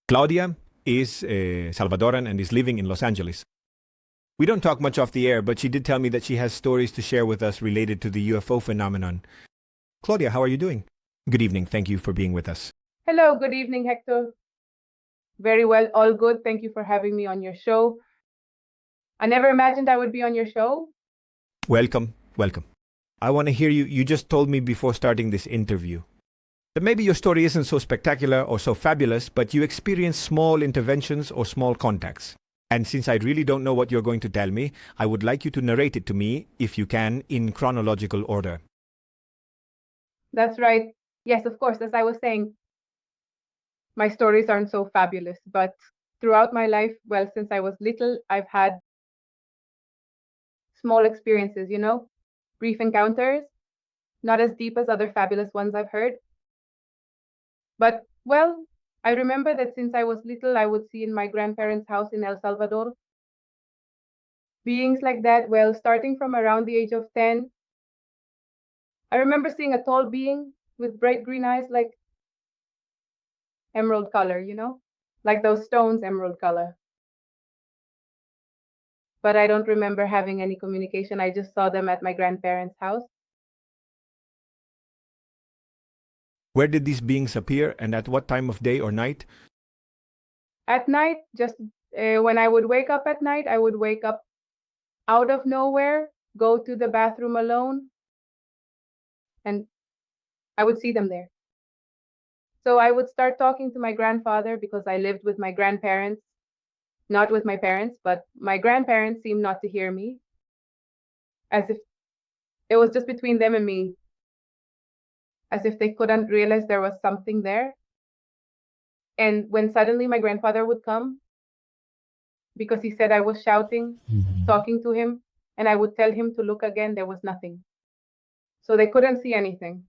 Claudia is Salvadoran and is living in Los Angeles. We don't talk much off the air, but she did tell me that she has stories to share with us related to the UFO phenomenon. Claudia, how are you doing? Good evening. Thank you for being with us. Hello, good evening, Hector. Very well, all good. Thank you for having me on your show. I never imagined I would be on your show. Welcome, welcome. I want to hear you. You just told me before starting this interview that maybe your story isn't so spectacular or so fabulous, but you experience small interventions or small contacts. And since I really don't know what you're going to tell me, I would like you to narrate it to me, if you can, in chronological order. That's right. Yes, of course, as I was saying, my stories aren't so fabulous, but throughout my life, well, since I was little, I've had small experiences, brief encounters, not as deep as other fabulous ones I've heard. But, well, I remember that since I was little, I would see in my grandparents' house in El Salvador beings like that. Well, starting from around the age of 10, I remember seeing a tall being with bright green eyes like emerald color, like those stones, emerald color. But I don't remember having any communication. I just saw them at my grandparents' house. Where did these beings appear and at what time of day or night? At night, just when I would wake up at night, I would wake up out of nowhere, go to the bathroom alone, and I would see them there. So I would start talking to my grandfather because I lived with my grandparents, not with my parents, but my grandparents seemed not to hear me, as if it was just between them and me, as if they couldn't realize there was something there. And when suddenly my grandfather would come, because he said I was shouting, talking to him, and I would tell him to look again, there was nothing. So they couldn't see anything.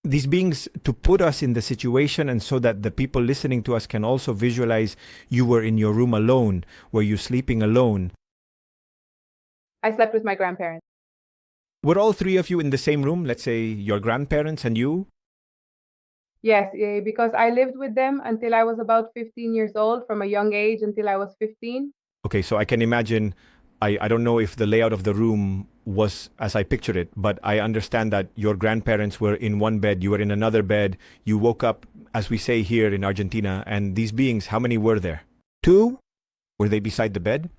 These beings, to put us in the situation and so that the people listening to us can also visualize, you were in your room alone. Were you sleeping alone? I slept with my grandparents. Were all three of you in the same room? Let's say your grandparents and you? Yes, because I lived with them until I was about 15 years old, from a young age until I was 15. Okay, so I can imagine, I don't know if the layout of the room was as I pictured it, but I understand that your grandparents were in one bed, you were in another bed, you woke up, as we say here in Argentina, and these beings, how many were there? Two? Were they beside the bed?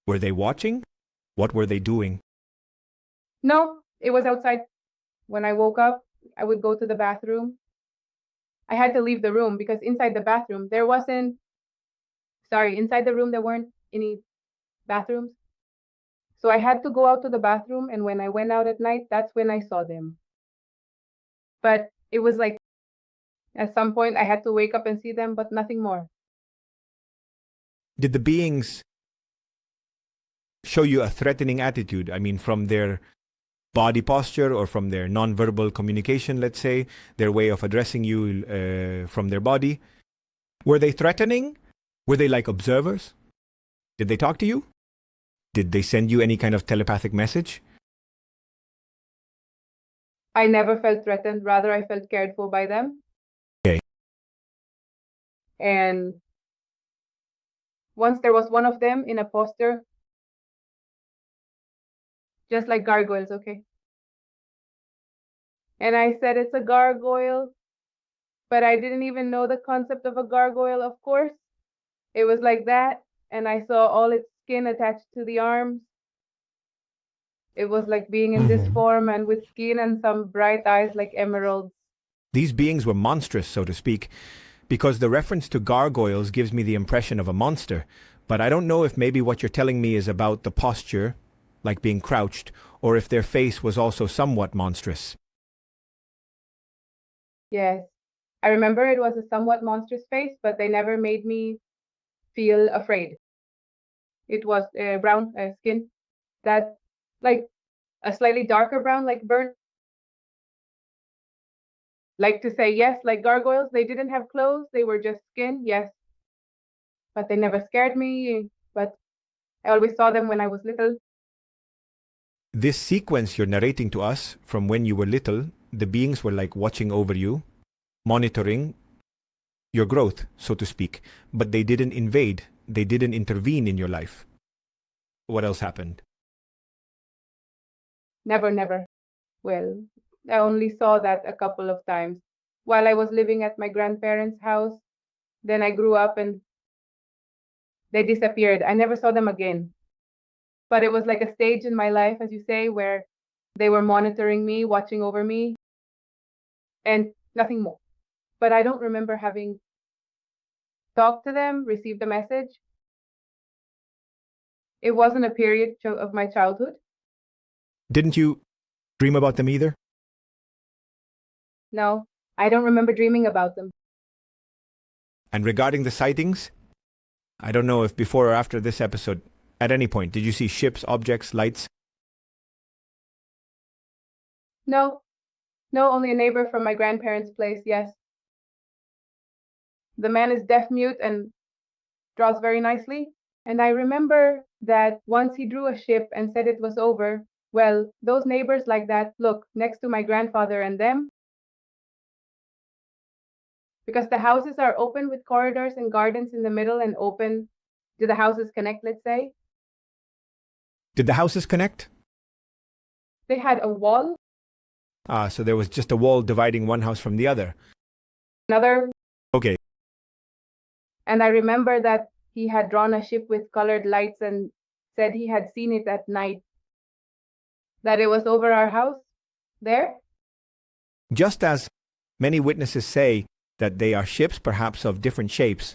Were they watching? What were they doing? No, it was outside. When I woke up, I would go to the bathroom. I had to leave the room because inside the bathroom, inside the room, there weren't any bathrooms. So I had to go out to the bathroom, and when I went out at night, that's when I saw them. But it was like, at some point, I had to wake up and see them, but nothing more. Did the beings show you a threatening attitude? I mean, from their body posture or from their nonverbal communication, let's say, their way of addressing you from their body? Were they threatening? Were they like observers? Did they talk to you? Did they send you any kind of telepathic message? I never felt threatened. Rather, I felt cared for by them. Okay. And once there was one of them in a posture, just like gargoyles, okay? And I said, it's a gargoyle, but I didn't even know the concept of a gargoyle, of course. It was like that, and I saw all its skin attached to the arms. It was like being in this form and with skin and some bright eyes like emeralds. These beings were monstrous, so to speak, because the reference to gargoyles gives me the impression of a monster. But I don't know if maybe what you're telling me is about the posture, like being crouched, or if their face was also somewhat monstrous. Yes. I remember it was a somewhat monstrous face, but they never made me feel afraid. It was brown skin, that like a slightly darker brown, like burnt. Like to say, yes, like gargoyles, they didn't have clothes, they were just skin, yes. But they never scared me, but I always saw them when I was little. This sequence you're narrating to us from when you were little, the beings were like watching over you, monitoring. your growth, so to speak, but they didn't invade, they didn't intervene in your life. What else happened? Never, never. Well, I only saw that a couple of times while I was living at my grandparents' house. Then I grew up and they disappeared. I never saw them again. But it was like a stage in my life, as you say, where they were monitoring me, watching over me, and nothing more. But I don't remember having talked to them, received a message. It wasn't a period of my childhood. Didn't you dream about them either? No, I don't remember dreaming about them. And regarding the sightings, I don't know if before or after this episode, at any point, did you see ships, objects, lights? No, no, only a neighbor from my grandparents' place, yes. The man is deaf-mute and draws very nicely. And I remember that once he drew a ship and said it was over. Well, those neighbors like that, look, next to my grandfather and them, because the houses are open with corridors and gardens in the middle and open. Do the houses connect, let's say? Did the houses connect? They had a wall. So there was just a wall dividing one house from the other. Another. Okay. And I remember that he had drawn a ship with colored lights and said he had seen it at night. That it was over our house there. Just as many witnesses say that they are ships perhaps of different shapes,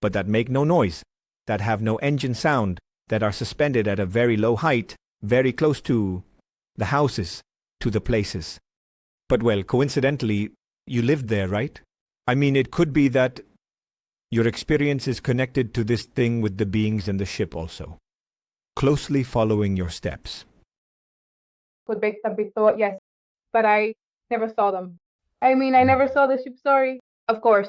but that make no noise, that have no engine sound, that are suspended at a very low height, very close to the houses, to the places. But well, coincidentally, you lived there, right? I mean, it could be that your experience is connected to this thing with the beings in the ship also, closely following your steps. Could be a bit thought, yes, but I never saw them. I mean, I never saw the ship, sorry. Of course.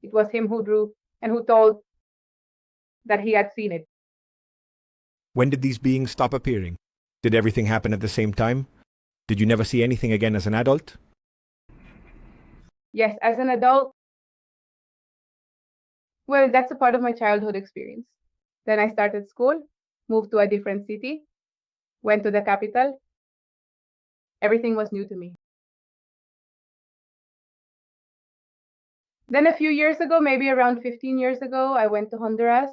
It was him who drew and who told that he had seen it. When did these beings stop appearing? Did everything happen at the same time? Did you never see anything again as an adult? Yes, as an adult. Well, that's a part of my childhood experience. Then I started school, moved to a different city, went to the capital. Everything was new to me. Then a few years ago, maybe around 15 years ago, I went to Honduras.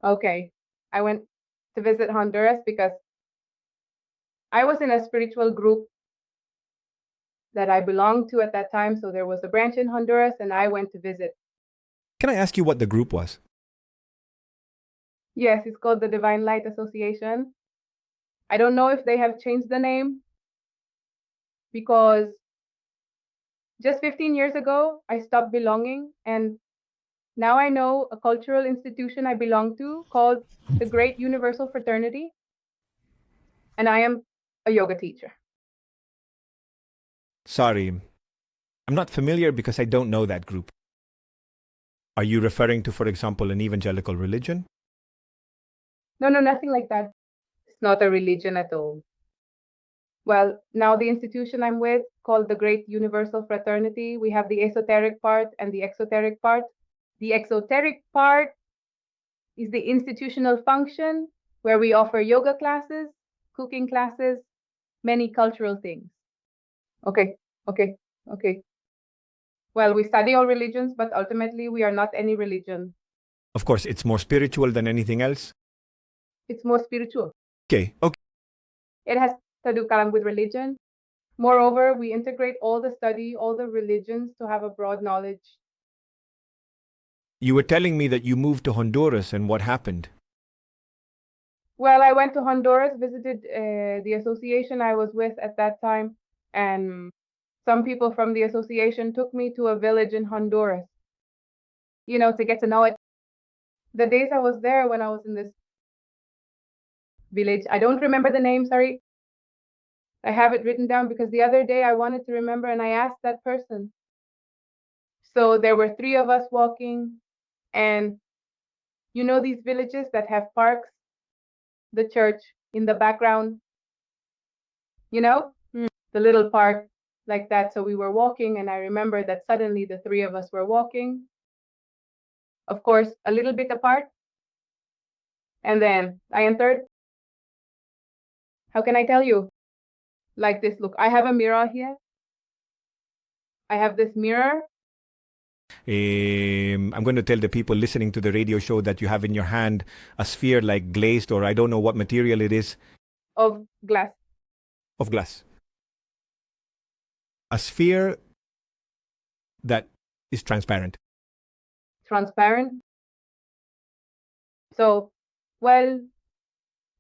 Okay, I went to visit Honduras because I was in a spiritual group that I belonged to at that time. So there was a branch in Honduras and I went to visit. Can I ask you what the group was? Yes, it's called the Divine Light Association. I don't know if they have changed the name because just 15 years ago, I stopped belonging. And now I know a cultural institution I belong to called the Great Universal Fraternity. And I am a yoga teacher. Sorry, I'm not familiar because I don't know that group. Are you referring to, for example, an evangelical religion? No, nothing like that. It's not a religion at all. Well, now the institution I'm with, called the Great Universal Fraternity, we have the esoteric part and the exoteric part. The exoteric part is the institutional function where we offer yoga classes, cooking classes, many cultural things. Okay. Well, we study all religions, but ultimately we are not any religion. Of course, it's more spiritual than anything else. It's more spiritual. Okay. It has to do with religion. Moreover, we integrate all the study, all the religions to have a broad knowledge. You were telling me that you moved to Honduras and what happened? Well, I went to Honduras, visited the association I was with at that time, and some people from the association took me to a village in Honduras, to get to know it. The days I was there when I was in this village, I don't remember the name, sorry. I have it written down because the other day I wanted to remember and I asked that person. So there were 3 of us walking, and these villages that have parks, the church in the background, the little park. like that. So we were walking, and I remember that suddenly the three of us were walking, of course, a little bit apart. And then I entered. How can I tell you? Like this, look, I have a mirror here. I have this mirror. I'm going to tell the people listening to the radio show that you have in your hand a sphere like glazed, or I don't know what material it is, Of glass. of glass. A sphere that is transparent. Transparent. So, well,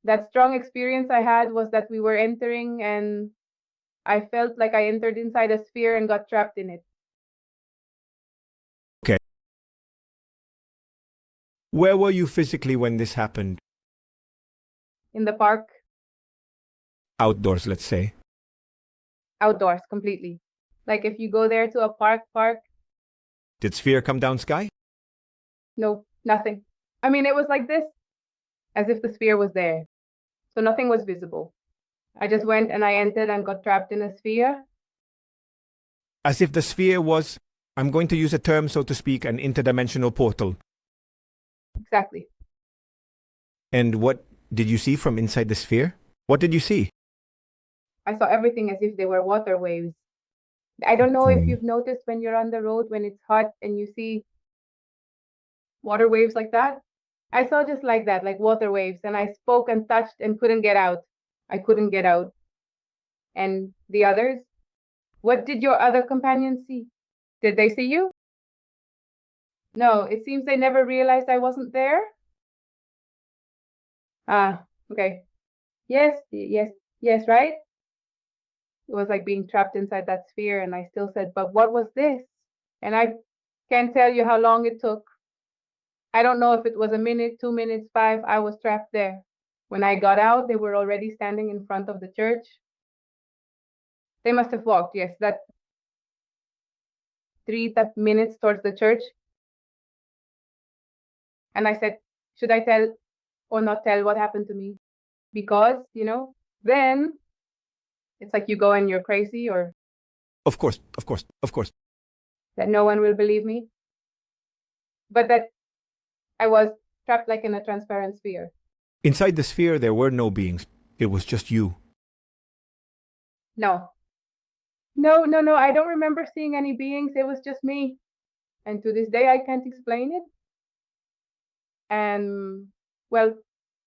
that strong experience I had was that we were entering, and I felt like I entered inside a sphere and got trapped in it. Okay. Where were you physically when this happened? In the park. Outdoors, let's say. Outdoors, completely. Like if you go there to a park. Did sphere come down sky? No, nothing. I mean, it was like this, as if the sphere was there. So nothing was visible. I just went and I entered and got trapped in a sphere. As if the sphere was, I'm going to use a term, so to speak, an interdimensional portal. Exactly. And what did you see from inside the sphere? What did you see? I saw everything as if they were water waves. I don't know if you've noticed when you're on the road, when it's hot and you see water waves like that. I saw just like that, like water waves, and I spoke and touched and couldn't get out. I couldn't get out. And the others? What did your other companions see? Did they see you? No, it seems they never realized I wasn't there. Ah, okay. Yes, right? It was like being trapped inside that sphere, and I still said, but what was this? And I can't tell you how long it took. I don't know if it was a minute, 2 minutes, 5. I was trapped there. When I got out, they were already standing in front of the church. They must have walked, yes, that 3 minutes towards the church. And I said, should I tell or not tell what happened to me? Because, then it's like you go and you're crazy, or Of course. that no one will believe me. But that I was trapped like in a transparent sphere. Inside the sphere, there were no beings. It was just you. No, I don't remember seeing any beings. It was just me. And to this day, I can't explain it. And, well,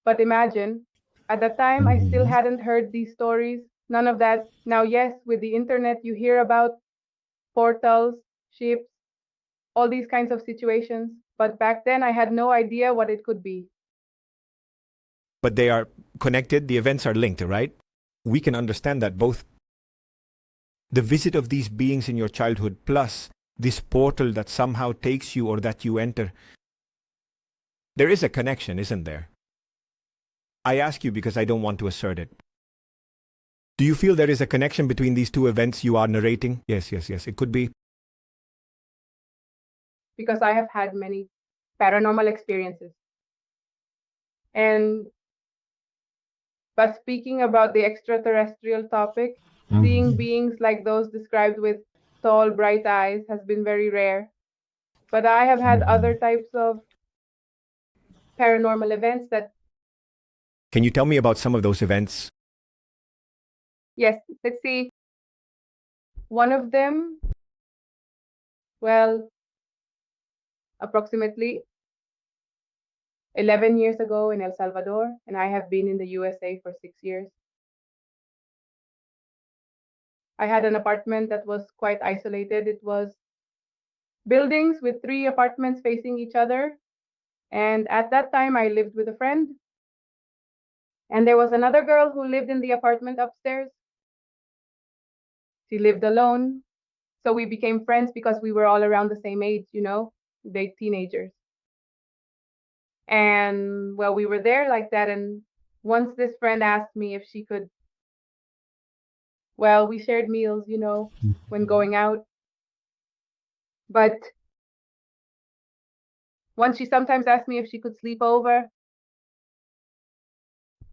but imagine, at that time, I still hadn't heard these stories. None of that. Now, yes, with the internet, you hear about portals, ships, all these kinds of situations. But back then, I had no idea what it could be. But they are connected. The events are linked, right? We can understand that both the visit of these beings in your childhood plus this portal that somehow takes you or that you enter. There is a connection, isn't there? I ask you because I don't want to assert it. Do you feel there is a connection between these two events you are narrating? Yes. It could be. Because I have had many paranormal experiences. But speaking about the extraterrestrial topic, seeing beings like those described with tall, bright eyes has been very rare. But I have had other types of paranormal events that... Can you tell me about some of those events? Yes, let's see. One of them, well, approximately 11 years ago in El Salvador, and I have been in the USA for 6 years. I had an apartment that was quite isolated. It was buildings with 3 apartments facing each other. And at that time, I lived with a friend. And there was another girl who lived in the apartment upstairs. She lived alone. So we became friends because we were all around the same age, they teenagers. And well, we were there like that. And once this friend asked me if she could, well, we shared meals, when going out. But once she sometimes asked me if she could sleep over.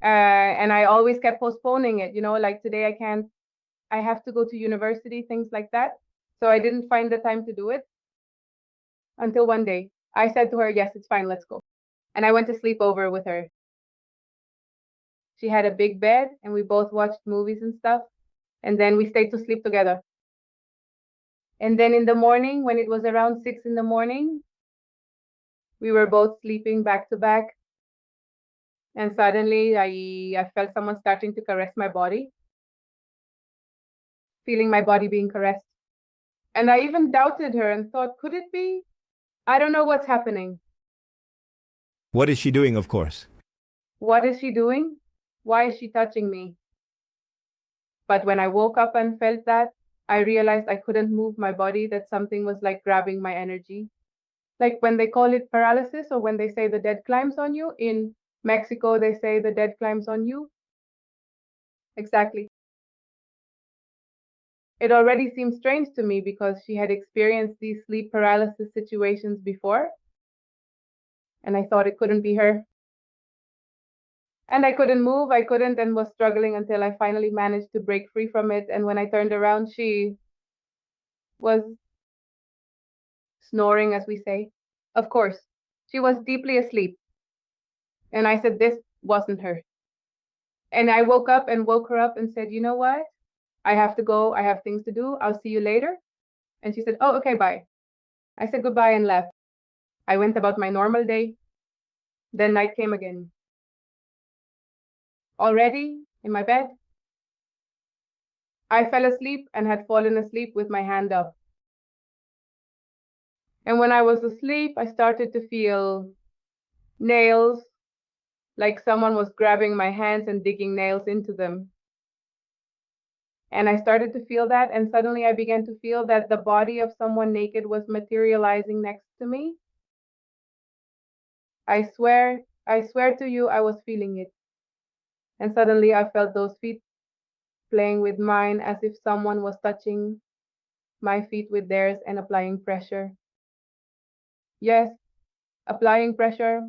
And I always kept postponing it, like today I can't I have to go to university, things like that. So I didn't find the time to do it until one day. I said to her, yes, it's fine, let's go. And I went to sleep over with her. She had a big bed and we both watched movies and stuff. And then we stayed to sleep together. And then in the morning, when it was around 6 in the morning, we were both sleeping back to back. And suddenly I felt someone starting to caress my body, feeling my body being caressed. And I even doubted her and thought, could it be? I don't know what's happening. What is she doing, of course? What is she doing? Why is she touching me? But when I woke up and felt that, I realized I couldn't move my body, that something was like grabbing my energy. Like when they call it paralysis, or when they say the dead climbs on you. In Mexico, they say the dead climbs on you. Exactly. It already seemed strange to me because she had experienced these sleep paralysis situations before. And I thought it couldn't be her. And I couldn't move, and was struggling until I finally managed to break free from it. And when I turned around, she was snoring, as we say. Of course, she was deeply asleep. And I said, this wasn't her. And I woke up and woke her up and said, you know what? I have to go. I have things to do. I'll see you later. And she said, oh, okay, bye. I said goodbye and left. I went about my normal day. Then night came again. Already in my bed, I fell asleep and had fallen asleep with my hand up. And when I was asleep, I started to feel nails, like someone was grabbing my hands and digging nails into them. And I started to feel that, and suddenly I began to feel that the body of someone naked was materializing next to me. I swear to you, I was feeling it. And suddenly I felt those feet playing with mine, as if someone was touching my feet with theirs and applying pressure. Yes, applying pressure.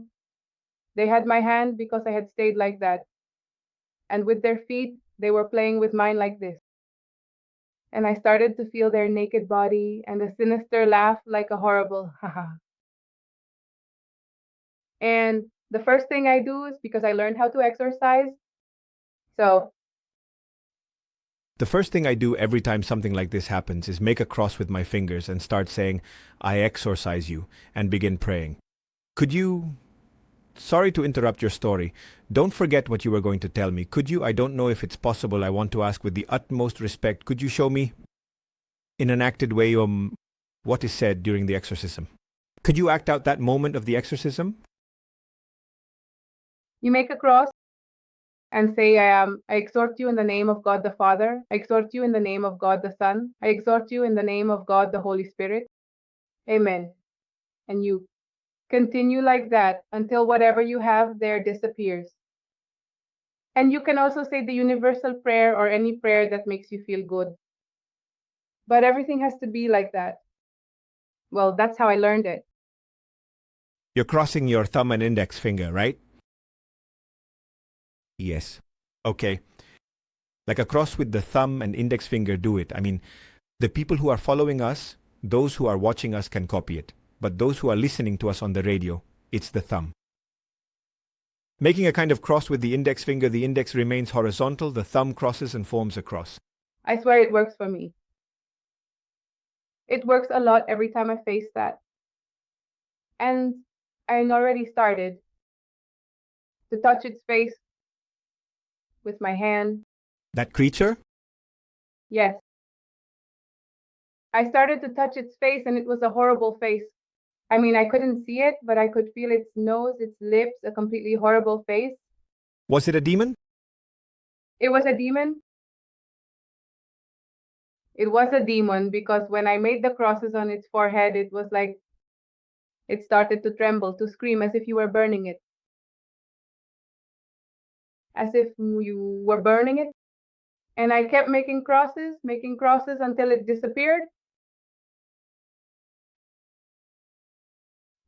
They had my hand because I had stayed like that. And with their feet, they were playing with mine like this. And I started to feel their naked body and a sinister laugh, like a horrible haha. And the first thing I do is, because I learned how to exercise. So The first thing I do every time something like this happens is make a cross with my fingers and start saying, I exorcise you, and begin praying. Could you... Sorry to interrupt your story. Don't forget what you were going to tell me. Could you? I don't know if it's possible. I want to ask with the utmost respect. Could you show me, in an acted way, what is said during the exorcism? Could you act out that moment of the exorcism? you make a cross and say, I exhort you in the name of God the Father. I exhort you in the name of God the Son. I exhort you in the name of God the Holy Spirit. Amen. And you continue like that until whatever you have there disappears. And you can also say the universal prayer or any prayer that makes you feel good. But everything has to be like that. Well, that's how I learned it. You're crossing your thumb and index finger, right? Yes. Okay. Like a cross with the thumb and index finger, do it. I mean, the people who are following us, those who are watching us can copy it. But those who are listening to us on the radio, it's the thumb. Making a kind of cross with the index finger, the index remains horizontal, the thumb crosses and forms a cross. I swear it works for me. It works a lot every time I face that. And I already started to touch its face with my hand. That creature? Yes. I started to touch its face, and it was a horrible face. I mean, I couldn't see it, but I could feel its nose, its lips, a completely horrible face. Was it a demon? It was a demon. It was a demon, because when I made the crosses on its forehead, it was like it started to tremble, to scream, as if you were burning it. As if you were burning it. And I kept making crosses until it disappeared.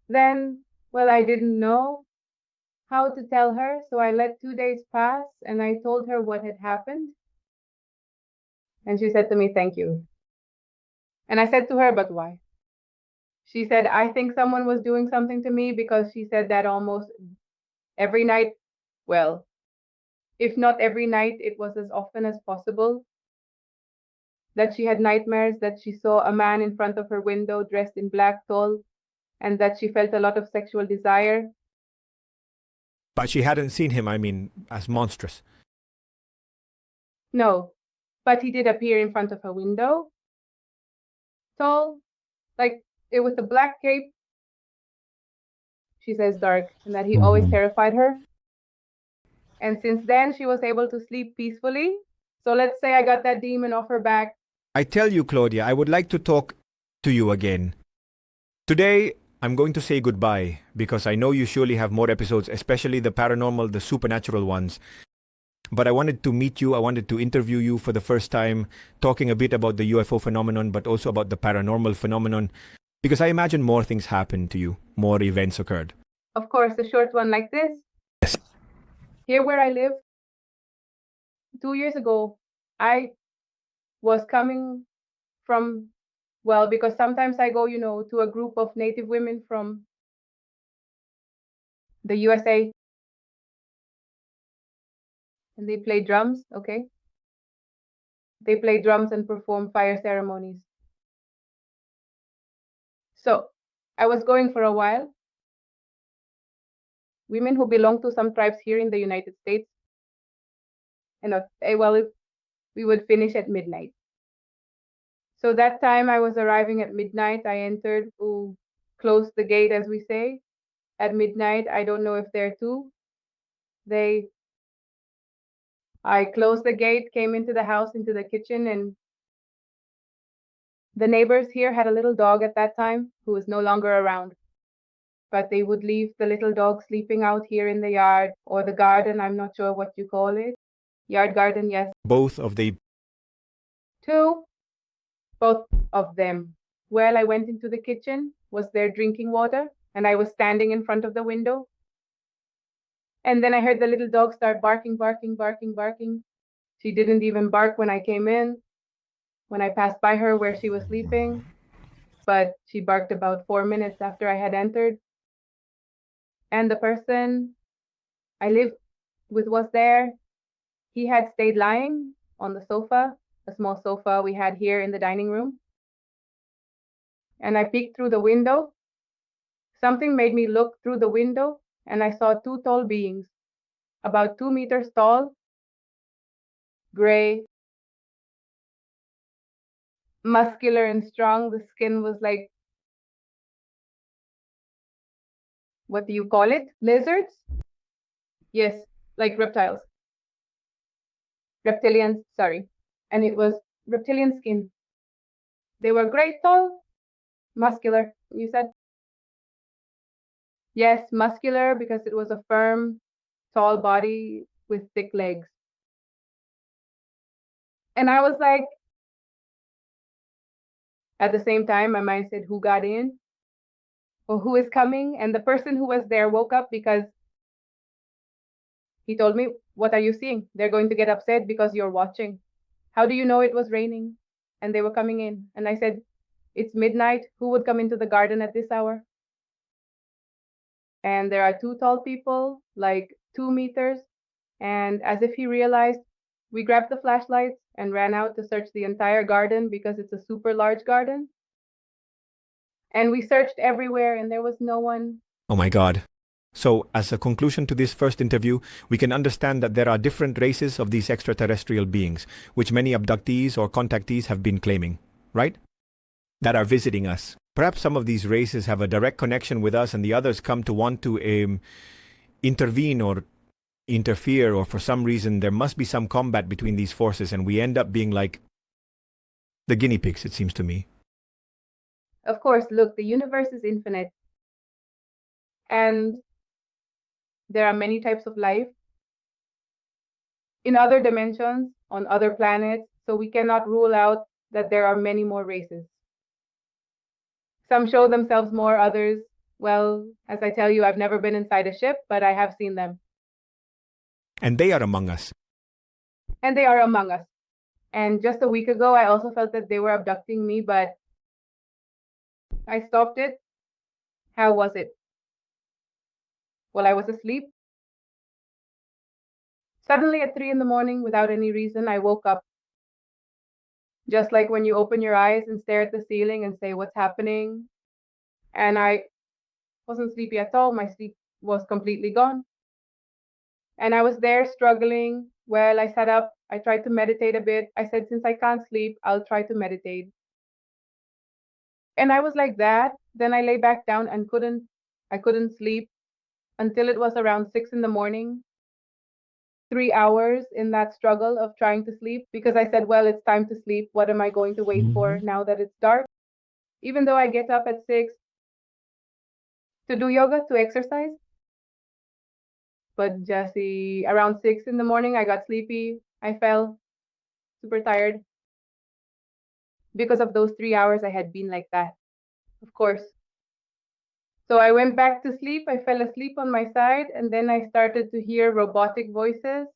Then, well, I didn't know how to tell her, so I let 2 days pass and I told her what had happened. And she said to me, "Thank you." And I said to her, "But why?" She said, "I think someone was doing something to me," because she said that almost every night, well, if not every night, it was as often as possible, that she had nightmares that she saw a man in front of her window dressed in black, tall, and that she felt a lot of sexual desire. But she hadn't seen him, I mean, as monstrous. No, but he did appear in front of her window, tall, like it was a black cape. She says dark, and that he always terrified her. And since then, she was able to sleep peacefully. So let's say I got that demon off her back. I tell you, Claudia, I would like to talk to you again. Today, I'm going to say goodbye because I know you surely have more episodes, especially the paranormal, the supernatural ones. But I wanted to meet you, I wanted to interview you for the first time, talking a bit about the UFO phenomenon, but also about the paranormal phenomenon, because I imagine more things happened to you, more events occurred. Of course, a short one like this. Yes. Here where I live, 2 years ago, I was coming from, well, because sometimes I go, to a group of Native women from the USA, and they play drums, okay? They play drums and perform fire ceremonies. So I was going for a while. Women who belong to some tribes here in the United States. And we would finish at midnight. So that time I was arriving at midnight. I entered, closed the gate, as we say. At midnight, I don't know if they're two. I closed the gate, came into the house, into the kitchen, and the neighbors here had a little dog at that time who was no longer around. But they would leave the little dog sleeping out here in the yard or the garden. I'm not sure what you call it. Yard garden, yes. Both of the... Both of them. Well, I went into the kitchen, was there drinking water, and I was standing in front of the window. And then I heard the little dog start barking, barking, barking, barking. She didn't even bark when I came in, when I passed by her where she was sleeping, but she barked about 4 minutes after I had entered. And the person I lived with was there. He had stayed lying on the sofa, a small sofa we had here in the dining room. And I peeked through the window. Something made me look through the window, and I saw two tall beings, about 2 meters tall, gray, muscular and strong. The skin was like, what do you call it? Lizards? Yes, like reptiles. Reptilians, sorry. And it was reptilian skin. They were great tall, muscular, you said? Yes, muscular because it was a firm, tall body with thick legs. And I was like, at the same time, my mind said, who got in? Or who is coming? And the person who was there woke up because he told me, what are you seeing? They're going to get upset because you're watching. How do you know it was raining? And they were coming in. And I said, it's midnight. Who would come into the garden at this hour? And there are two tall people, like 2 meters. And as if he realized, we grabbed the flashlights and ran out to search the entire garden because it's a super large garden. And we searched everywhere and there was no one. Oh my God. So, as a conclusion to this first interview, we can understand that there are different races of these extraterrestrial beings, which many abductees or contactees have been claiming, right? That are visiting us. Perhaps some of these races have a direct connection with us and the others come to want to intervene or interfere, or for some reason there must be some combat between these forces and we end up being like the guinea pigs, it seems to me. Of course, look, the universe is infinite. And there are many types of life in other dimensions, on other planets, so we cannot rule out that there are many more races. Some show themselves more, others, well, as I tell you, I've never been inside a ship, but I have seen them. And they are among us. And they are among us. And just a week ago, I also felt that they were abducting me, but I stopped it. How was it? Well, I was asleep. Suddenly at 3 in the morning, without any reason, I woke up. Just like when you open your eyes and stare at the ceiling and say, what's happening? And I wasn't sleepy at all. My sleep was completely gone. And I was there struggling. Well, I sat up. I tried to meditate a bit. I said, since I can't sleep, I'll try to meditate. And I was like that. Then I lay back down and I couldn't sleep until it was around 6 in the morning. 3 hours in that struggle of trying to sleep because I said, well, it's time to sleep. What am I going to wait for now that it's dark? Even though I get up at 6 to do yoga, to exercise. But just around 6 in the morning, I got sleepy. I fell super tired. Because of those 3 hours, I had been like that, of course. So I went back to sleep. I fell asleep on my side, and then I started to hear robotic voices.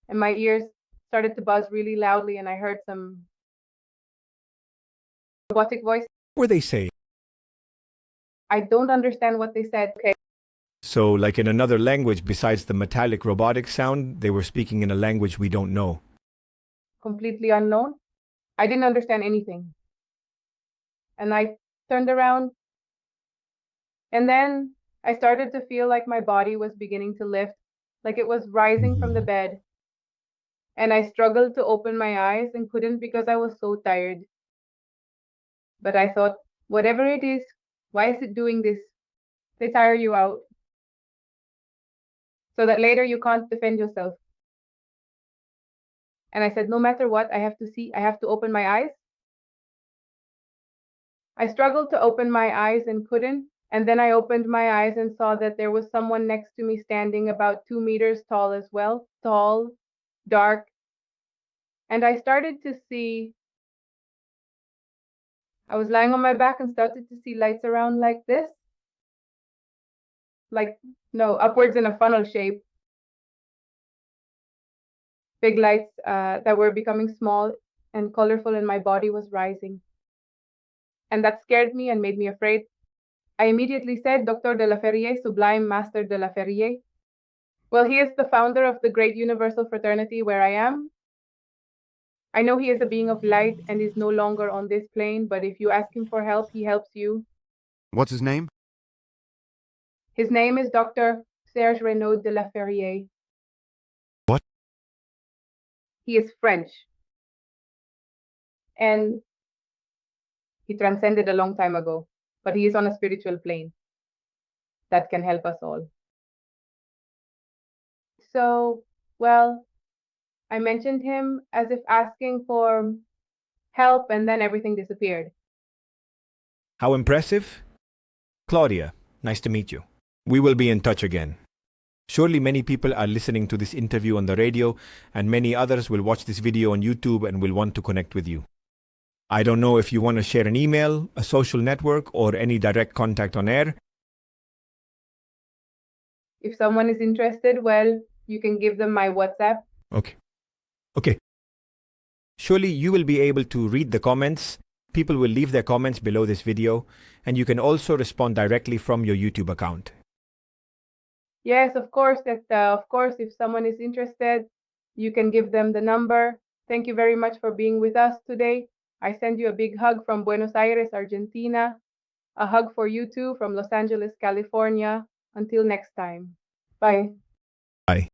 And my ears started to buzz really loudly, and I heard some robotic voice. What were they saying? I don't understand what they said. Okay. So, like in another language besides the metallic robotic sound, they were speaking in a language we don't know. Completely unknown. I didn't understand anything. And I turned around, and then I started to feel like my body was beginning to lift, like it was rising from the bed. And I struggled to open my eyes and couldn't because I was so tired. But I thought, whatever it is, why is it doing this? They tire you out so that later you can't defend yourself. And I said, no matter what, I have to see, I have to open my eyes. I struggled to open my eyes and couldn't. And then I opened my eyes and saw that there was someone next to me standing about 2 meters tall as well. Tall, dark. And I started to see, I was lying on my back and started to see lights around like this. Like, no, upwards in a funnel shape. Big lights that were becoming small and colorful, and my body was rising. And that scared me and made me afraid. I immediately said, Dr. de la Ferrier, Sublime Master de la Ferrier. Well, he is the founder of the great universal fraternity where I am. I know he is a being of light and is no longer on this plane, but if you ask him for help, he helps you. What's his name? His name is Dr. Serge Renaud de la Ferrier. What? He is French. And he transcended a long time ago, but he is on a spiritual plane that can help us all. So, well, I mentioned him as if asking for help, and then everything disappeared. How impressive? Claudia, nice to meet you. We will be in touch again. Surely many people are listening to this interview on the radio, and many others will watch this video on YouTube and will want to connect with you. I don't know if you want to share an email, a social network, or any direct contact on air. If someone is interested, well, you can give them my WhatsApp. Okay. Surely you will be able to read the comments. People will leave their comments below this video, and you can also respond directly from your YouTube account. Yes, of course. If someone is interested, you can give them the number. Thank you very much for being with us today. I send you a big hug from Buenos Aires, Argentina. A hug for you too from Los Angeles, California. Until next time. Bye. Bye.